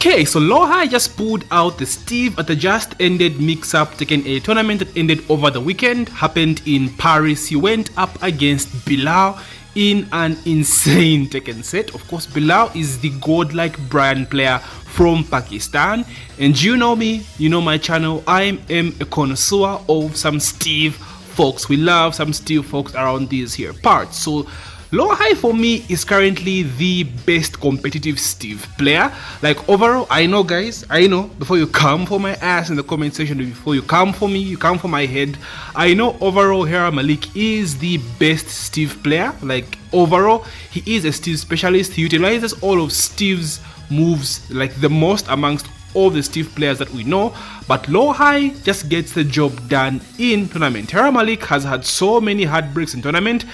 Okay, so Lowhigh just pulled out the Steve at the just ended Mixup Tekken a tournament that ended over the weekend. Happened in Paris. He went up against Bilal in an insane Tekken set. Of course, Bilal is the godlike Brian player from Pakistan, and you know me, you know my channel. I am a connoisseur of some Steve folks. We love some Steve folks around these here parts. So Lowhigh for me is currently the best competitive Steve player. Like overall, I know guys, I know before you come for my ass in the comment section, before you come for me, you come for my head. I know overall Hera Malik is the best Steve player. Like overall, he is a Steve specialist. He utilizes all of Steve's moves like the most amongst all the Steve players that we know, but Lowhigh just gets the job done in tournament. Hera Malik has had so many heartbreaks in tournament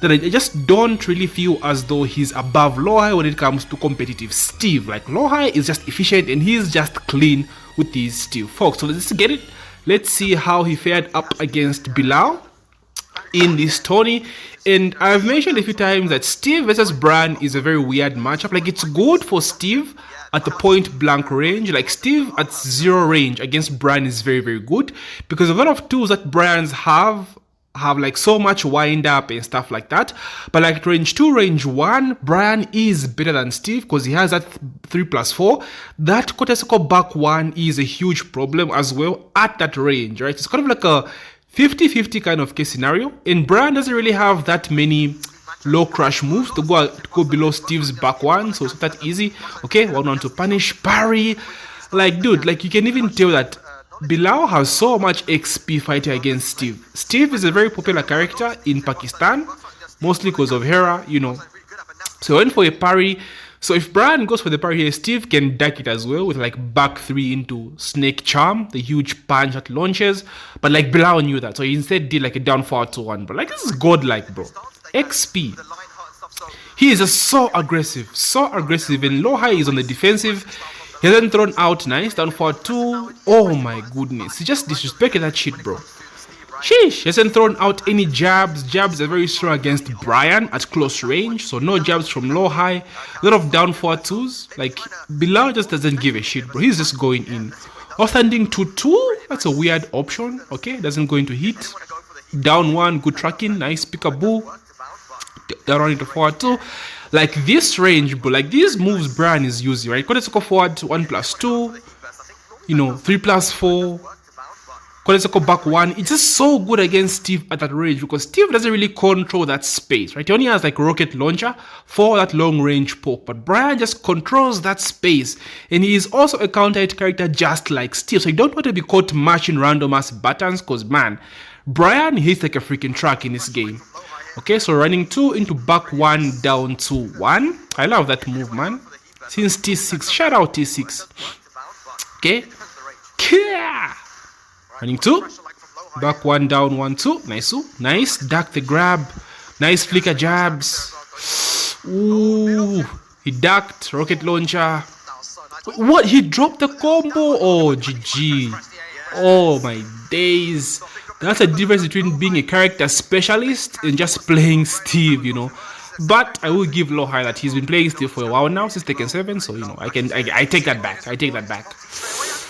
that I just don't really feel as though he's above Lowhigh when it comes to competitive Steve. Like Lowhigh is just efficient and he's just clean with these Steve folks. So let's get it. Let's see how he fared up against Bilal in this tourney. And I've mentioned a few times that Steve versus Brian is a very weird matchup. Like it's good for Steve at the point blank range. Like Steve at 0 range against Brian is very, very good because a lot of tools that Brian's have like so much wind up and stuff like that. But like range 2, range 1, Brian is better than Steve because he has that 3+4. That Kotesoko back 1 is a huge problem as well at that range, right? It's kind of like a 50-50 kind of case scenario, and Brian doesn't really have that many low crash moves to go below Steve's back 1, so it's not that easy. Okay, 1-1 to punish, parry. Like dude, like you can even tell that Bilal has so much XP fighting against Steve. Steve is a very popular character in Pakistan, mostly because of Hera, you know. So went for a parry. So if Brian goes for the parry here, Steve can duck it as well with like back 3 into Snake Charm, the huge punch that launches. But like Bilal knew that, so he instead did like a down forward to 1. But like this is godlike, bro. XP. He is so aggressive, and Lowhigh is on the defensive. He hasn't thrown out nice, down forward 2. Oh my goodness, he just disrespected that shit, bro. Sheesh, he hasn't thrown out any jabs. Jabs are very strong against Brian at close range, so no jabs from Lowhigh. A lot of down forward 2s. Like Bilal just doesn't give a shit, bro. He's just going in. Offstanding 2-2, that's a weird option. Okay, doesn't go into hit. Down 1, good tracking, nice peekaboo. Down 1 into forward 2. Like this range, bro, like these moves Brian is using, right? Kotesoko forward 1+2, you know, 3+4. Kotesoko back 1. It's just so good against Steve at that range because Steve doesn't really control that space, right? He only has like rocket launcher for that long range poke, but Brian just controls that space, and he is also a counter hit character just like Steve. So you don't want to be caught mashing random ass buttons because man, Brian hits like a freaking truck in this game. Okay, so running 2 into back 1 down to 1. I love that move, man. Since T6, shout out T6. Okay, yeah. Running 2, back 1 down 1-2. Nice, duck the grab, nice flicker jabs. Ooh, he ducked rocket launcher. What, he dropped the combo? Oh GG. Oh my days. That's the difference between being a character specialist and just playing Steve, you know. But I will give Lowhigh that he's been playing Steve for a while now, since Tekken 7, so you know, I take that back. I take that back.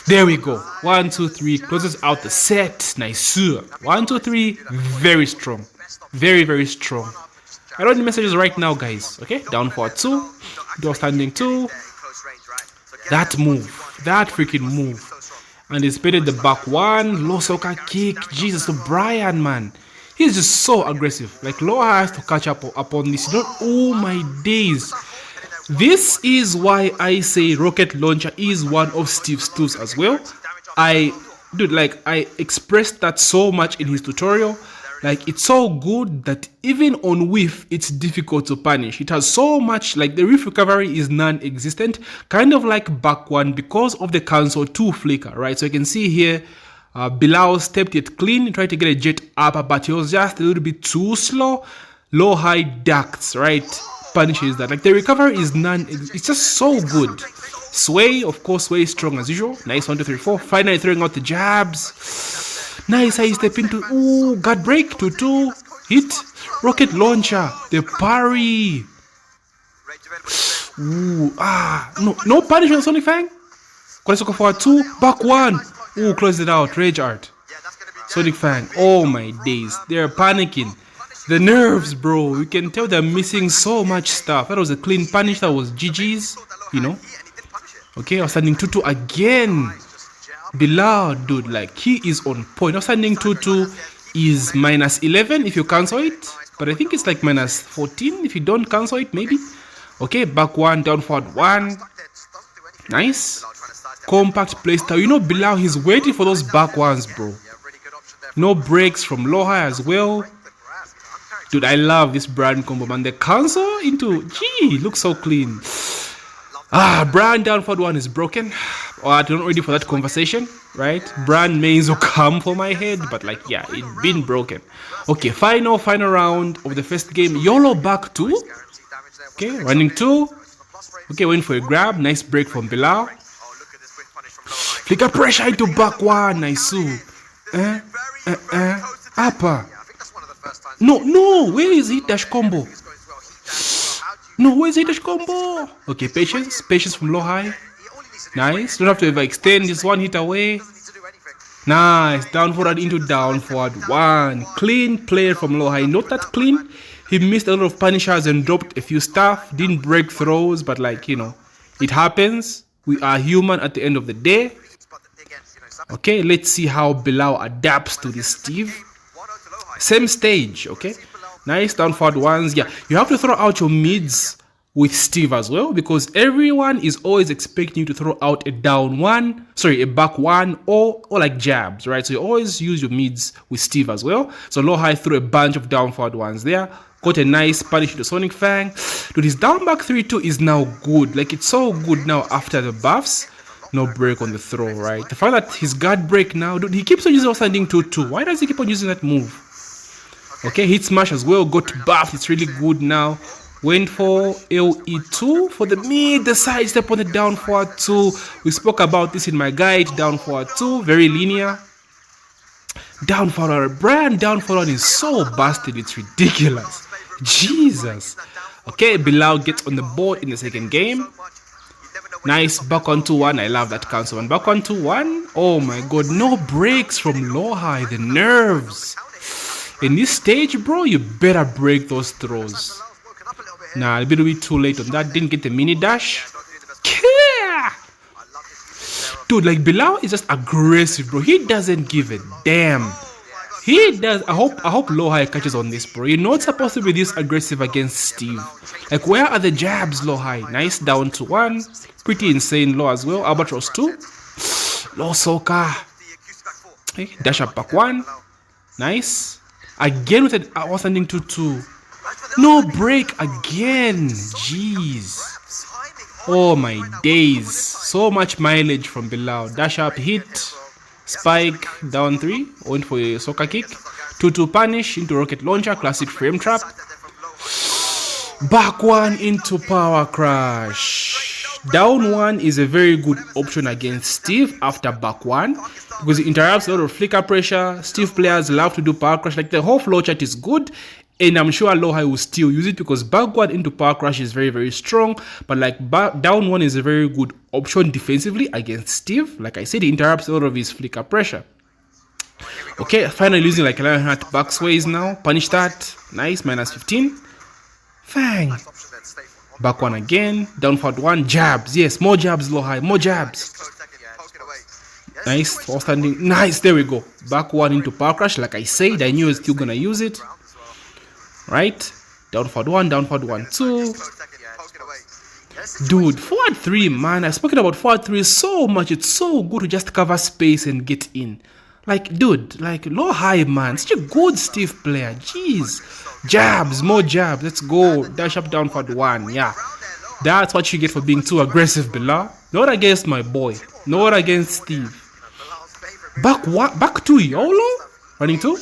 There we go. 1, 2, 3 closes out the set. Nice. 1, 2, 3. Very strong. Very, very strong. I don't need messages right now, guys. Okay, down forward 2, door standing 2. That move, that freaking move. And he spitted the back 1, low soccer kick. Jesus, the Brian, man, he's just so aggressive. Like Lowhigh has to catch up upon this. You know, oh my days. This is why I say rocket launcher is one of Steve's tools as well. I expressed that so much in his tutorial. Like it's so good that even on whiff it's difficult to punish. It has so much, like the whiff recovery is non-existent, kind of like back 1 because of the cancel 2 flicker, right? So you can see here Bilal stepped it clean, tried to get a jet up, but he was just a little bit too slow. Lowhigh ducks, right? Punishes that. Like the recovery is it's just so good. Sway, of course, Sway is strong as usual. Nice 1, 2, 3, 4. Finally throwing out the jabs. Nice how you step into, ooh, guard break, 2-2, hit, rocket launcher, the parry. Ooh, no punishment, Sonic Fang. Koresoko forward 2, back 1. Ooh, close it out. Rage Art. Sonic Fang. Oh my days. They're panicking. The nerves, bro. You can tell they're missing so much stuff. That was a clean punish. That was GG's, you know. Okay, outstanding 2-2 again. Bilal, dude, like, he is on point. Outstanding 2-2 is minus 11 if you cancel it. But I think it's like minus 14 if you don't cancel it, maybe. Okay, back 1, down forward 1. Nice. Compact playstyle. You know, Bilal, he's waiting for those back ones, bro. No breaks from Lowhigh as well. Dude, I love this brand combo, man. The cancel into... Gee, looks so clean. Brand down forward 1 is broken. Oh, I'm not ready for that conversation, right? Brand mains will come for my head, but like, yeah, it's been broken. Okay, final round of the first game. YOLO back 2. Okay, running 2. Okay, waiting for a grab. Nice break from Bilal. Flicker pressure into back 1. Nice. Upper. No, where is hit dash combo? No, where's hit dash combo? Okay, patience from Lowhigh. Nice, don't have to ever extend this one hit away. Nice, down forward into down forward 1. Clean play from Lowhigh, not that clean. He missed a lot of punishers and dropped a few stuff. Didn't break throws, but like, you know, it happens. We are human at the end of the day. Okay, let's see how Bilal adapts to this Steve. Same stage, okay? Nice, down forward 1s. Yeah, you have to throw out your mids with Steve as well, because everyone is always expecting you to throw out a down 1, sorry, a back 1, or like jabs, right? So you always use your mids with Steve as well. So Lowhigh threw a bunch of down forward 1s there. Got a nice punish to Sonic Fang. Dude, his down back 3-2 is now good. Like, it's so good now after the buffs. No break on the throw, right? The fact that his guard break now, dude, he keeps on using outstanding 2-2. Why does he keep on using that move? Okay, hit smash as well. Got buff. It's really good now. Went for LE2 for the mid. The side step on the down forward 2. We spoke about this in my guide. Down forward 2. Very linear. Down forward. Brand down forward is so busted. It's ridiculous. Jesus. Okay, Bilal gets on the board in the second game. Nice, back on 2-1. I love that cancel. And back on 2-1. Oh my god, no breaks from Lowhigh. The nerves. In this stage, bro, you better break those throws. Nah, a bit too late on that. Didn't get the mini dash. Yeah. Dude, like, Bilal is just aggressive, bro. He doesn't give a damn. He does. I hope Lowhigh catches on this, bro. You're not supposed to be this aggressive against Steve. Like, where are the jabs, Lowhigh? Nice, down to 1. Pretty insane low as well. Albatross 2. Low Soka. Okay, dash up back 1. Nice. Again with an outstanding 2-2. No break again. Jeez. Oh my days. So much mileage from Bilal. Dash up, hit. Spike, down 3. Went for a soccer kick. 2-2 punish into rocket launcher. Classic frame trap. Back 1 into power crash. Down 1 is a very good option against Steve after back 1. Because it interrupts a lot of flicker pressure. Steve players love to do power crash. Like, the whole flowchart is good. And I'm sure Lowhigh will still use it because backward into power crash is very, very strong. But like down 1 is a very good option defensively against Steve. Like I said, it interrupts a lot of his flicker pressure. Okay, finally using like a Lionheart backsways now. Punish that. Nice, minus 15. Fang. Back 1 again. Down forward 1. Jabs. Yes, more jabs, Lowhigh. More jabs. Nice, all standing. Nice, there we go. Back 1 into power crash. Like I said, I knew I was still gonna use it. Right? Down forward 1, down forward 1, 2. Dude, forward 3, man. I've spoken about forward 3 so much. It's so good to just cover space and get in. Like, dude, like, Lowhigh, man. Such a good Steve player. Jeez. Jabs, more jabs. Let's go. Dash up, down forward 1. Yeah. That's what you get for being too aggressive, Bilal. Not against my boy. Not against Steve. Back 2, YOLO? Running 2?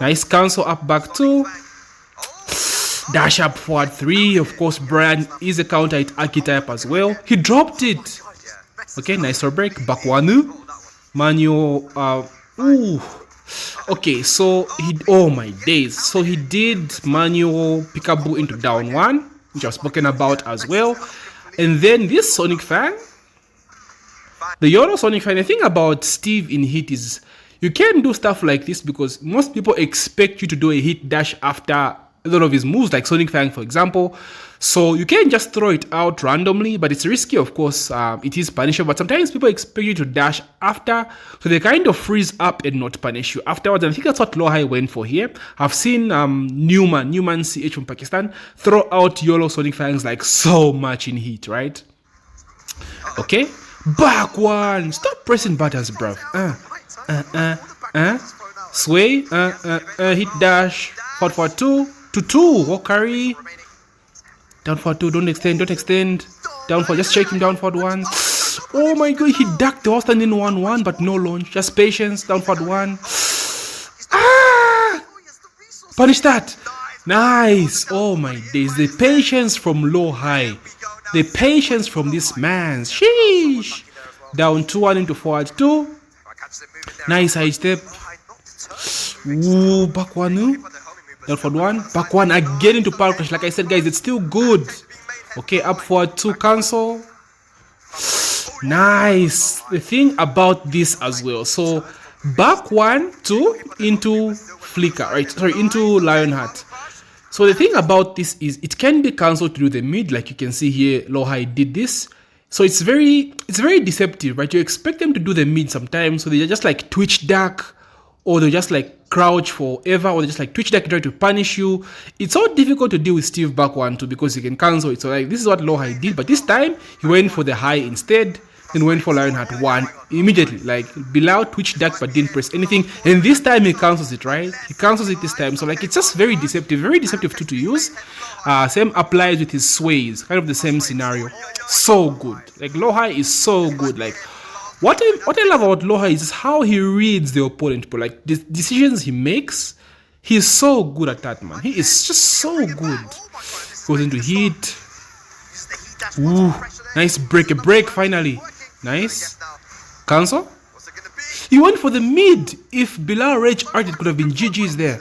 Nice cancel up back 2. Dash up forward 3. Of course, Brian is a counter hit archetype as well. He dropped it. Okay, nice break. Back 1. Manual. Ooh. Okay, so he. Oh my days. So he did manual peekaboo into down 1, which I've spoken about as well. And then this Sonic Fang. The YOLO Sonic Fang, the thing about Steve in hit is you can do stuff like this because most people expect you to do a hit dash after a lot of his moves, like Sonic Fang, for example. So you can just throw it out randomly, but it's risky, of course. It is punishable, but sometimes people expect you to dash after, so they kind of freeze up and not punish you afterwards. And I think that's what Lowhigh went for here. I've seen Newman CH from Pakistan throw out YOLO Sonic Fangs like so much in heat, right? Okay, back one. Stop pressing buttons, bruv. Sway, hit dash, forward 2 to 2, walk carry. Down for 2, don't extend. Down for, just shake him down for 1. Oh my god, he ducked the horse standing 1-1, but no launch. Just patience, down for 1. Punish that. Nice. Oh my days, the patience from Lowhigh. The patience from this man. Sheesh. Down 2-1 into forward 2. Nice side step. Ooh, back 1. Down for 1, back 1 again into power crash. Like I said, guys, it's still good. Okay, up forward 2, cancel. Nice. The thing about this as well, so back 1, 2 into flicker, right? Sorry, into Lionheart. So the thing about this is it can be cancelled to do the mid, like you can see here. Lowhigh did this, so it's very deceptive, right? You expect them to do the mid sometimes, so they just like twitch duck, or they just like crouch forever, or they just like twitch that try to punish you. It's so difficult to deal with Steve back 1 too because he can cancel it. So like this is what Lowhigh did, but this time he went for the high instead, then went for Lionheart 1 immediately. Like Bilal twitch duck but didn't press anything, and this time he cancels it, right? He cancels it this time. So like it's just very deceptive too to use. Same applies with his sways, kind of the same scenario. So good. Like Lowhigh is so good. Like what I love about Lowhigh is how he reads the opponent, but like the decisions he makes, he's so good at that, man. He is just so good. Goes into heat. Ooh, nice break finally. Nice. Cancel. He went for the mid. If Bilal rage art, it could have been GG's there.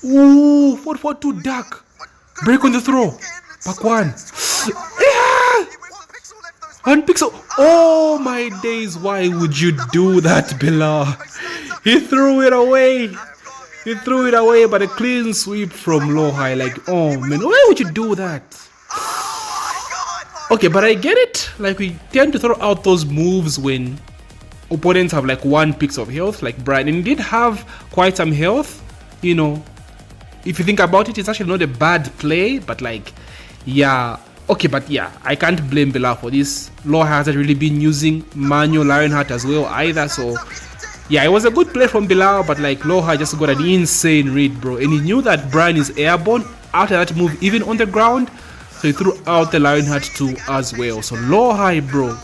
Ooh, 4-4-2 duck. Break on the throw. Back 1. And pixel. Oh my days, why would you do that, Bilal? He threw it away. He threw it away, but a clean sweep from Lowhigh. Like, oh man, why would you do that? Okay, but I get it. Like, we tend to throw out those moves when opponents have like 1 pix of health, like Brian. And he did have quite some health, you know. If you think about it, it's actually not a bad play, but like, yeah. Okay, but yeah, I can't blame Bilal for this. Lowhigh hasn't really been using manual Lionheart as well either, so yeah, it was a good play from Bilal, but like Lowhigh just got an insane read, bro, and he knew that Brian is airborne after that move, even on the ground, so he threw out the Lionheart too as well. So Lowhigh, bro,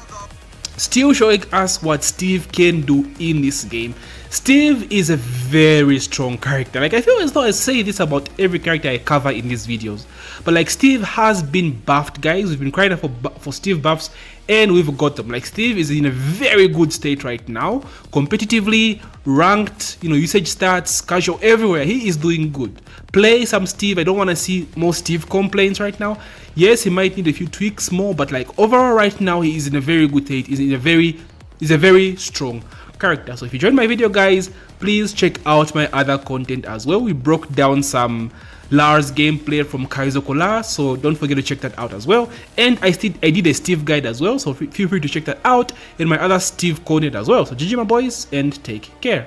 still showing us what Steve can do in this game. Steve is a very strong character. Like, I feel as though I say this about every character I cover in these videos, but like Steve has been buffed, guys. We've been crying for Steve buffs, and we've got them. Like, Steve is in a very good state right now, competitively, ranked, you know, usage stats, casual, everywhere. He is doing good. Play some Steve. I don't want to see more Steve complaints right now. Yes, he might need a few tweaks more, but like overall right now he is in a very good state. He's a very strong character. So if you enjoyed my video, guys, please check out my other content as well. We broke down some Lars gameplay from Kaizoko Lars, so don't forget to check that out as well. And I did a Steve guide as well, so feel free to check that out and my other Steve content as well. So GG my boys, and take care.